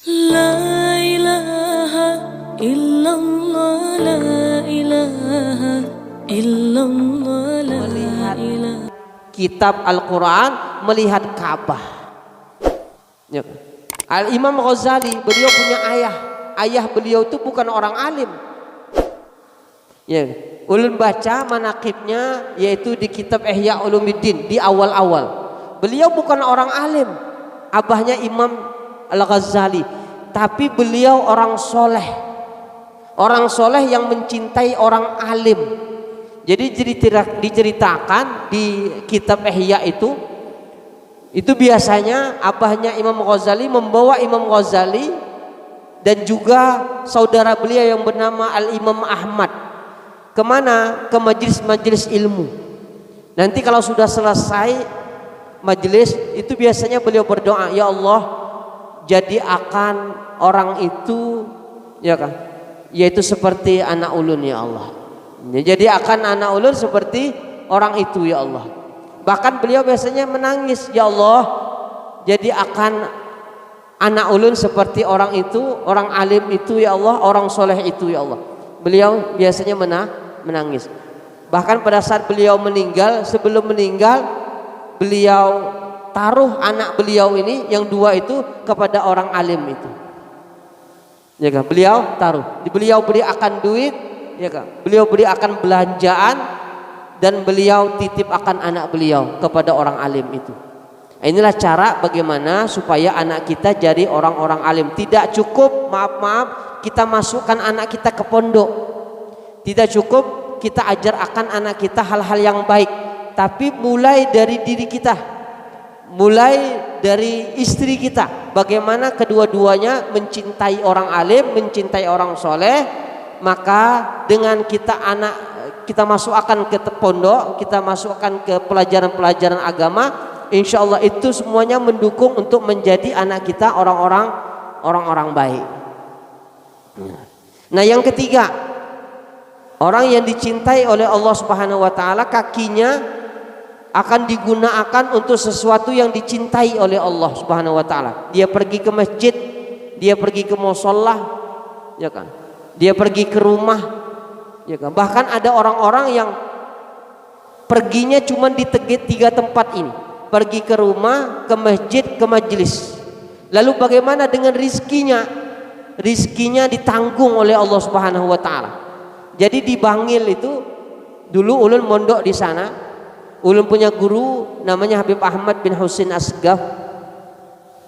La ilaha illallah, la ilaha illallah, la ilaha. Kitab Al-Quran, melihat Ka'bah. Ya. Al-Imam Ghazali, beliau punya ayah. Ayah beliau itu bukan orang alim. Ya. Ulun baca manaqibnya yaitu di kitab Ihya Ulumuddin di awal-awal. Beliau bukan orang alim. Abahnya Imam Al-Ghazali, tapi beliau orang soleh. Orang soleh yang mencintai orang alim. Jadi diceritakan di kitab Ihya itu biasanya abahnya Imam Ghazali membawa Imam Ghazali dan juga saudara beliau yang bernama Al-Imam Ahmad kemana? Ke majelis-majelis ilmu. Nanti kalau sudah selesai majelis itu biasanya beliau berdoa, ya Allah, jadi akan orang itu, ya kan, yaitu seperti anak ulun, ya Allah. Jadi akan anak ulun seperti orang itu, ya Allah. Bahkan beliau biasanya menangis, ya Allah, jadi akan anak ulun seperti orang itu, orang alim itu, ya Allah, orang soleh itu, ya Allah. Beliau biasanya menangis. Bahkan pada saat beliau meninggal, sebelum meninggal, beliau taruh anak beliau ini yang dua itu kepada orang alim itu. Ya kan? Beliau taruh. Beliau beri akan duit, ya kan? Beliau beri akan belanjaan dan beliau titip akan anak beliau kepada orang alim itu. Inilah cara bagaimana supaya anak kita jadi orang-orang alim. Tidak cukup, maaf, kita masukkan anak kita ke pondok. Tidak cukup kita ajar akan anak kita hal-hal yang baik, tapi mulai dari diri kita, mulai dari istri kita. Bagaimana kedua-duanya mencintai orang alim, mencintai orang soleh. Maka dengan kita masukkan ke pondok, kita masukkan ke pelajaran-pelajaran agama, insya Allah itu semuanya mendukung untuk menjadi anak kita orang-orang baik. Nah, yang ketiga, orang yang dicintai oleh Allah Subhanahu wa taala, kakinya akan digunakan untuk sesuatu yang dicintai oleh Allah Subhanahu wa taala. Dia pergi ke masjid, dia pergi ke musholla, ya kan? Dia pergi ke rumah, ya kan? Bahkan ada orang-orang yang perginya cuma di tiga tempat ini. Pergi ke rumah, ke masjid, ke majelis. Lalu bagaimana dengan rizkinya? Rizkinya ditanggung oleh Allah Subhanahu wa taala. Jadi di Bangil itu dulu ulun mondok di sana. Ulun punya guru namanya Habib Ahmad bin Husin Asgaf.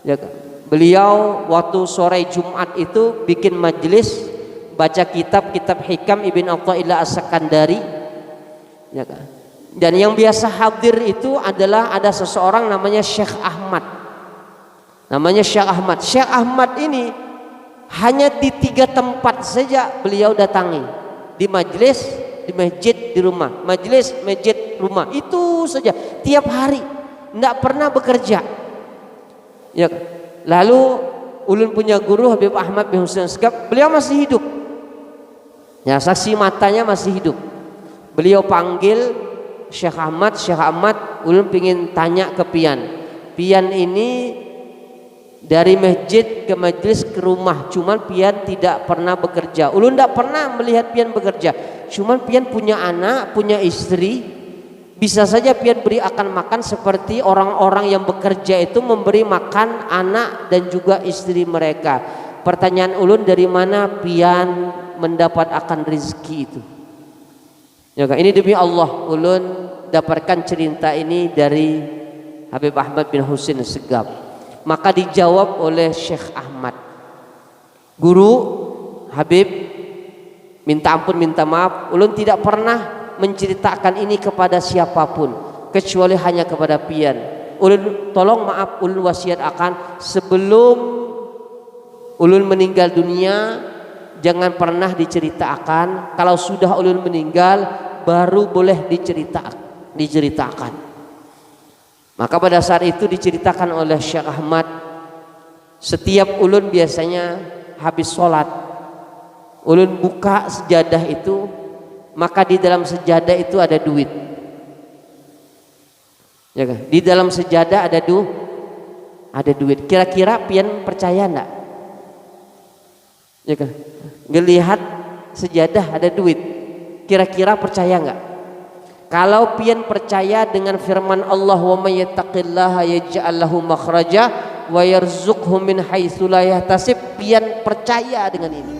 Ya, beliau waktu sore Jumat itu bikin majelis baca kitab hikam Ibn Athaillah As-Sakandari. Ya, dan yang biasa hadir itu adalah ada seseorang namanya Syekh Ahmad. Namanya Syekh Ahmad. Syekh Ahmad ini hanya di 3 tempat saja beliau datangi. Di majelis, di masjid, di rumah. Majelis, masjid, rumah. Itu saja tiap hari, tidak pernah bekerja. Ya. Lalu ulun punya guru Habib Ahmad bin Husin Asgaf, beliau masih hidup. Ya, saksi matanya masih hidup. Beliau panggil Syekh Ahmad, ulun pingin tanya ke Pian. Pian ini dari masjid ke majelis ke rumah, cuman Pian tidak pernah bekerja. Ulun tidak pernah melihat Pian bekerja. Cuman Pian punya anak, punya istri. Bisa saja Pian beri akan makan seperti orang-orang yang bekerja itu memberi makan anak dan juga istri mereka. Pertanyaan ulun, dari mana Pian mendapat akan rezeki itu? Ya, ini demi Allah ulun dapatkan cerita ini dari Habib Ahmad bin Husin Asgaf. Maka dijawab oleh Syekh Ahmad, guru Habib, minta ampun, minta maaf, ulun tidak pernah menceritakan ini kepada siapapun kecuali hanya kepada Pian. Ulun tolong maaf, ulun wasiat akan sebelum ulun meninggal dunia jangan pernah diceritakan. Kalau sudah ulun meninggal baru boleh diceritakan. Maka pada saat itu diceritakan oleh Syekh Ahmad, setiap ulun biasanya habis sholat, ulun buka sejadah itu, maka di dalam sejadah itu ada duit. Ya kan? Di dalam sejadah ada duit. Kira-kira Pian percaya enggak? Ya kan? Ngelihat sejadah ada duit, kira-kira percaya nggak? Kalau pian percaya dengan firman Allah, wa may yattaqillaha yaj'al lahu makhraja wa yarzuqhu min haitsu la yahtasib, pian percaya dengan ini.